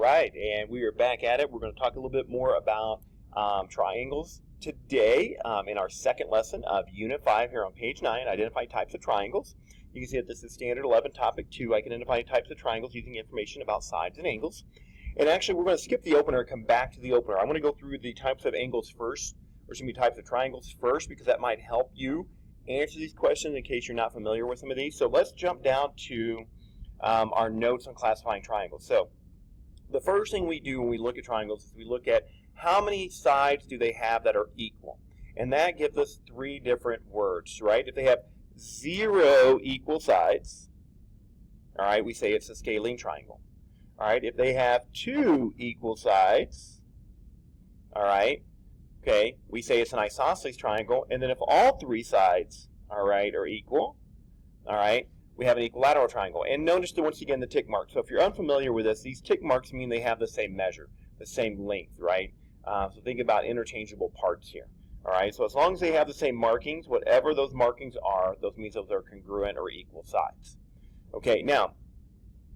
right, and we are back at it. We're going to talk a little bit more about triangles today in our second lesson of Unit 5 here on page 9, Identify Types of Triangles. You can see that this is Standard 11, Topic 2, Identify Types of Triangles using information about sides and angles. And actually, we're going to skip the opener and come back to the opener. I'm going to go through the types of angles first, or excuse me, types of triangles first, because that might help you answer these questions in case you're not familiar with some of these. So let's jump down to our notes on classifying triangles. So the first thing we do when we look at triangles is we look at how many sides do they have that are equal. And that gives us three different words, right? If they have 0 equal sides, all right, we say it's a scalene triangle. All right, if they have 2 equal sides, all right, okay, we say it's an isosceles triangle. And then if all 3 sides, all right, are equal, all right, we have an equilateral triangle. And notice once again the tick mark. So if you're unfamiliar with this, these tick marks mean they have the same measure, the same length, right? So think about interchangeable parts here. All right, so as long as they have the same markings, whatever those markings are, those means those are congruent or equal sides. Okay, now,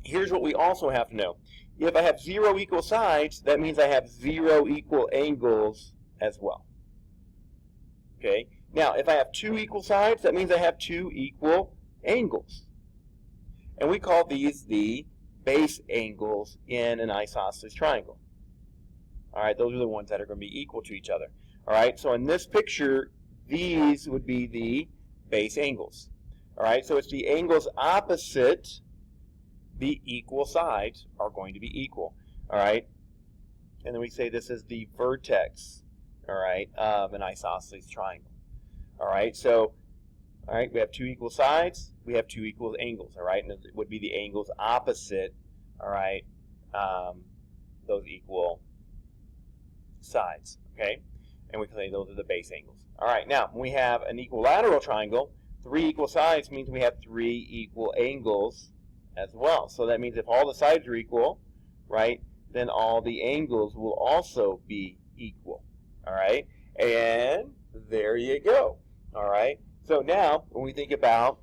here's what we also have to know. If I have 0 equal sides, that means I have 0 equal angles as well. Okay, now if I have 2 equal sides, that means I have 2 equal angles. And we call these the base angles in an isosceles triangle. All right, those are the ones that are going to be equal to each other. All right, so in this picture, these would be the base angles. All right, so it's the angles opposite the equal sides are going to be equal. All right, and then we say this is the vertex, all right, of an isosceles triangle. All right, so all right, we have 2 equal sides, we have 2 equal angles, all right, and it would be the angles opposite, all right, those equal sides, okay, and we can say those are the base angles. All right, now when we have an equilateral triangle, 3 equal sides means we have 3 equal angles as well. So that means if all the sides are equal, right, then all the angles will also be equal. All right, and there you go. All right, so now when we think about,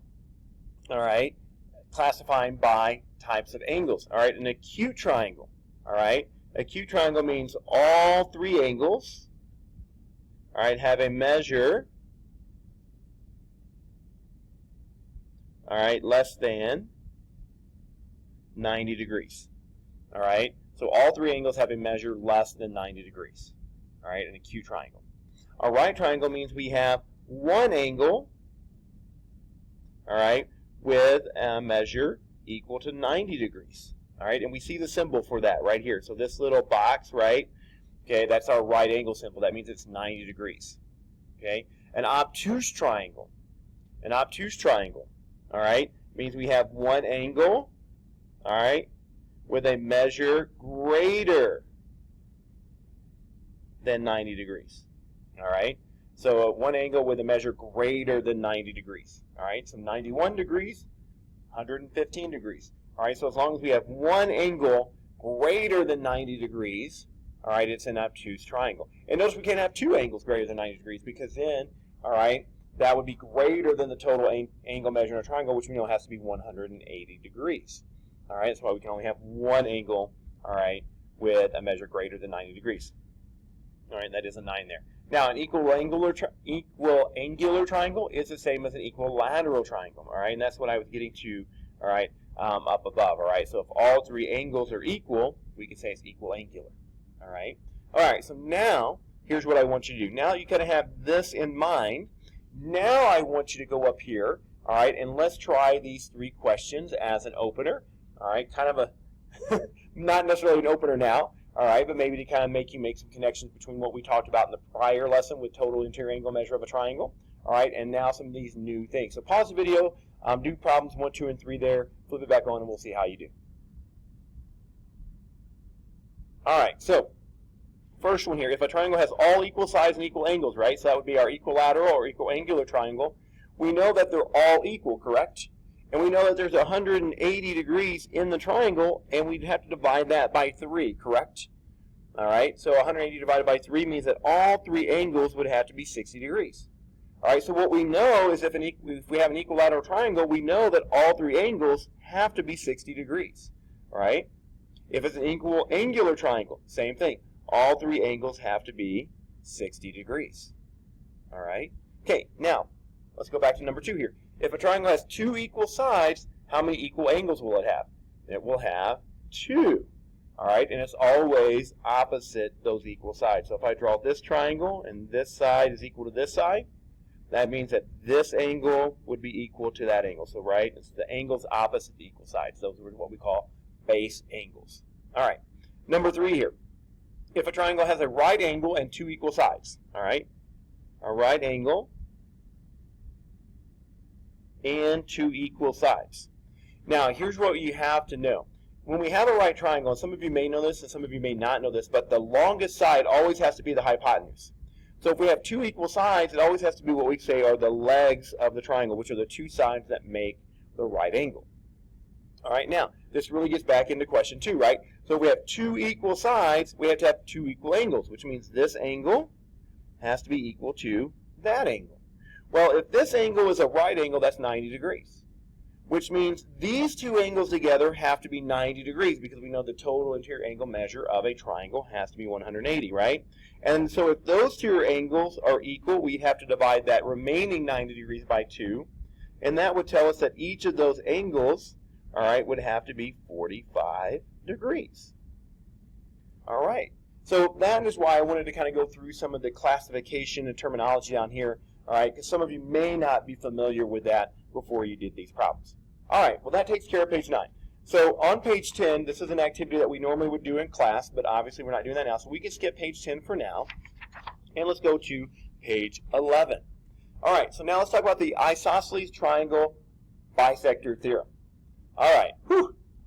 all right, classifying by types of angles, all right, an acute triangle, all right, acute triangle means all 3 angles, all right, have a measure, all right, less than 90 degrees. All right, so all 3 angles have a measure less than 90 degrees. All right, an acute triangle. A right triangle means we have 1 angle, all right, with a measure equal to 90 degrees. All right, and we see the symbol for that right here. So this little box, right, okay, that's our right angle symbol. That means it's 90 degrees. Okay, an obtuse triangle. An obtuse triangle, all right, means we have 1 angle, all right, with a measure greater than 90 degrees. All right, so 1 angle with a measure greater than 90 degrees. All right, so 91 degrees, 115 degrees. All right, so as long as we have 1 angle greater than 90 degrees, all right, it's an obtuse triangle. And notice we can't have 2 angles greater than 90 degrees because then, all right, that would be greater than the total angle measure in a triangle, which we know has to be 180 degrees. All right, that's why we can only have 1 angle, all right, with a measure greater than 90 degrees. All right, that is a 9 there. Now, an equal angular triangle is the same as an equilateral triangle, all right, and that's what I was getting to, all right, up above, all right. So if all 3 angles are equal, we can say it's equal angular, all right. All right, so now, here's what I want you to do. Now you kind of have this in mind. Now I want you to go up here, all right, and let's try these 3 questions as an opener. All right, kind of a, not necessarily an opener now, all right, but maybe to kind of make you make some connections between what we talked about in the prior lesson with total interior angle measure of a triangle, all right, and now some of these new things. So pause the video, do problems 1, 2, and 3 there, flip it back on, and we'll see how you do. All right, so first one here, if a triangle has all equal sides and equal angles, right, so that would be our equilateral or equal angular triangle, we know that they're all equal, correct? And we know that there's 180 degrees in the triangle, and we'd have to divide that by 3, correct? All right, so 180 divided by 3 means that all 3 angles would have to be 60 degrees. All right, so what we know is if we have an equilateral triangle, we know that all 3 angles have to be 60 degrees. All right? If it's an equal angular triangle, same thing. All three angles have to be 60 degrees. All right? Okay, now, let's go back to number 2 here. If a triangle has 2 equal sides, how many equal angles will it have? It will have 2. All right, and it's always opposite those equal sides. So if I draw this triangle and this side is equal to this side, that means that this angle would be equal to that angle. So, right, it's the angles opposite the equal sides. Those are what we call base angles. All right, number 3 here. If a triangle has a right angle and 2 equal sides, all right, a right angle and 2 equal sides. Now, here's what you have to know. When we have a right triangle, and some of you may know this and some of you may not know this, but the longest side always has to be the hypotenuse. So if we have 2 equal sides, it always has to be what we say are the legs of the triangle, which are the 2 sides that make the right angle. All right, now, this really gets back into question 2, right? So if we have 2 equal sides, we have to have 2 equal angles, which means this angle has to be equal to that angle. Well, if this angle is a right angle, that's 90 degrees. Which means these 2 angles together have to be 90 degrees because we know the total interior angle measure of a triangle has to be 180, right? And so if those 2 angles are equal, we have to divide that remaining 90 degrees by 2, and that would tell us that each of those angles, all right, would have to be 45 degrees. All right, so that is why I wanted to kind of go through some of the classification and terminology on here, all right, because some of you may not be familiar with that before you did these problems. All right, well, that takes care of page 9. So on page 10, this is an activity that we normally would do in class, but obviously we're not doing that now, so we can skip page 10 for now, and let's go to page 11. All right, so now let's talk about the isosceles triangle bisector theorem. All right,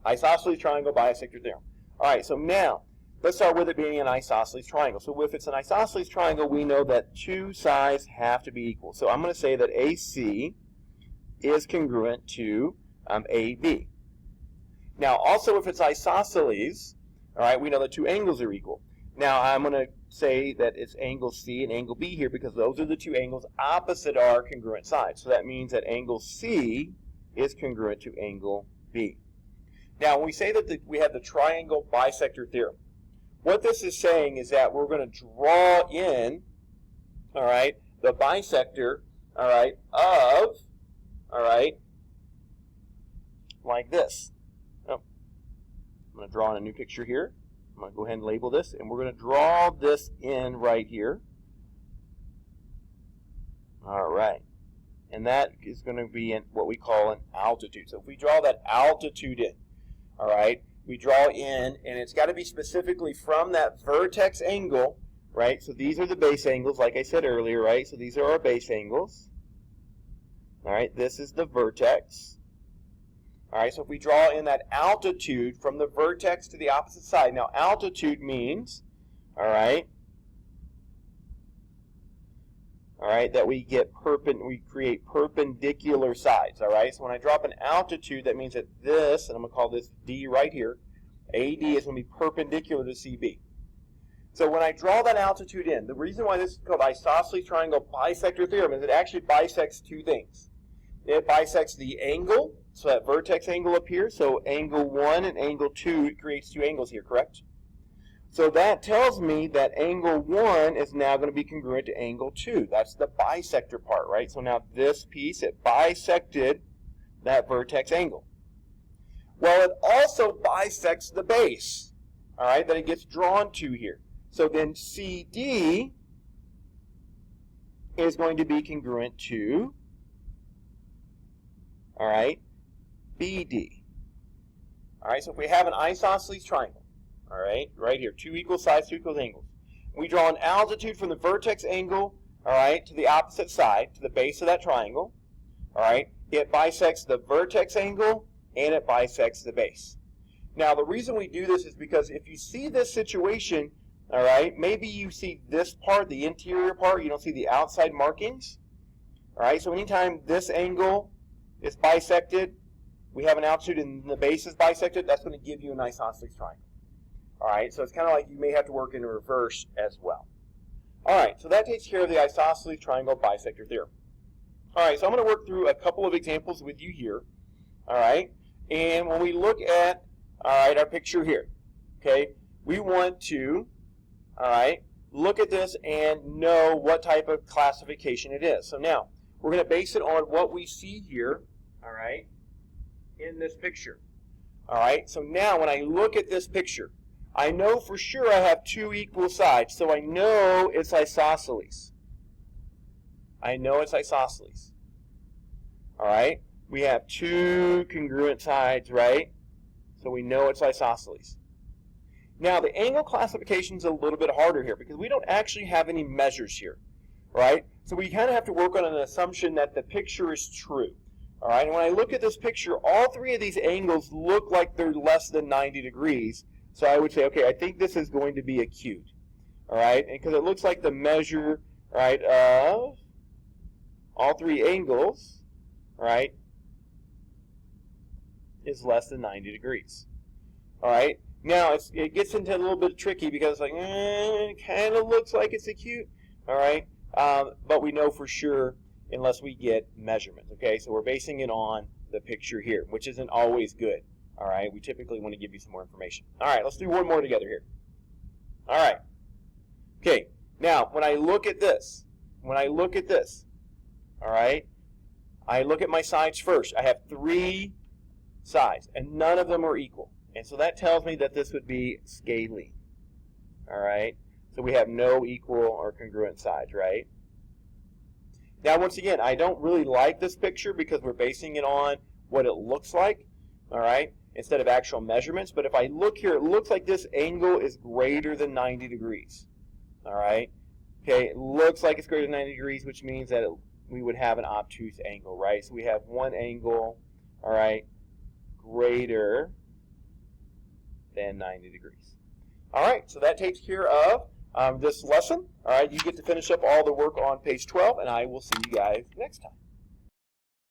isosceles triangle bisector theorem. All right, so now let's start with it being an isosceles triangle. So if it's an isosceles triangle, we know that 2 sides have to be equal. So I'm going to say that AC is congruent to AB. Now, also if it's isosceles, all right, we know that 2 angles are equal. Now, I'm going to say that it's angle C and angle B here because those are the 2 angles opposite our congruent sides. So that means that angle C is congruent to angle B. Now, when we say that we have the triangle bisector theorem, what this is saying is that we're going to draw in, all right, the bisector, all right, of, all right, like this. Oh, I'm going to draw in a new picture here. I'm going to go ahead and label this, and we're going to draw this in right here. All right. And that is going to be in what we call an altitude. So if we draw that altitude in, all right, we draw in, and it's got to be specifically from that vertex angle, right? So these are the base angles, like I said earlier, right? So these are our base angles. All right, this is the vertex. All right, so if we draw in that altitude from the vertex to the opposite side. Now, altitude means, all right, that we create perpendicular sides, all right? So when I drop an altitude, that means that this, and I'm going to call this D right here, AD is going to be perpendicular to CB. So when I draw that altitude in, the reason why this is called isosceles triangle bisector theorem is it actually bisects 2 things. It bisects the angle, so that vertex angle up here, so angle 1 and angle 2, it creates 2 angles here, correct? So that tells me that angle 1 is now going to be congruent to angle 2. That's the bisector part, right? So now this piece, it bisected that vertex angle. Well, it also bisects the base, all right, that it gets drawn to here. So then CD is going to be congruent to, all right, BD. All right, so if we have an isosceles triangle, all right here, 2 equal sides, 2 equal angles. We draw an altitude from the vertex angle, all right, to the opposite side, to the base of that triangle, all right. It bisects the vertex angle, and it bisects the base. Now, the reason we do this is because if you see this situation, all right, maybe you see this part, the interior part, you don't see the outside markings, all right. So anytime this angle is bisected, we have an altitude and the base is bisected, that's going to give you an isosceles triangle. All right, so it's kind of like you may have to work in reverse as well. All right, so that takes care of the isosceles triangle bisector theorem. All right, so I'm going to work through a couple of examples with you here. All right, and when we look at, all right, our picture here, Okay, we want to, all right, look at this and know what type of classification it is. So now, we're going to base it on what we see here, all right, in this picture. All right, so now when I look at this picture, I know for sure I have two equal sides, so I know it's isosceles. I know it's isosceles. All right, we have two congruent sides, right? So we know it's isosceles. Now, the angle classification is a little bit harder here because we don't actually have any measures here, right? So we kind of have to work on an assumption that the picture is true. All right, and when I look at this picture, all three of these angles look like they're less than 90 degrees. So I would say, okay, I think this is going to be acute. All right, and because it looks like the measure, right, of all three angles, right, is less than 90 degrees. All right, now it gets into a little bit tricky because it's like, it kind of looks like it's acute. All right, but we know for sure unless we get measurements, okay? So we're basing it on the picture here, which isn't always good, all right? We typically want to give you some more information. All right, let's do one more together here. All right. Okay, now when I look at this, all right, I look at my sides first. I have three sides, and none of them are equal. And so that tells me that this would be scalene, all right? So we have no equal or congruent sides, right? Now, once again, I don't really like this picture because we're basing it on what it looks like, all right, instead of actual measurements. But if I look here, it looks like this angle is greater than 90 degrees, all right? Okay, it looks like it's greater than 90 degrees, which means that we would have an obtuse angle, right? So we have one angle, all right, greater than 90 degrees. All right, so that takes care of this lesson. All right, you get to finish up all the work on page 12, and I will see you guys next time.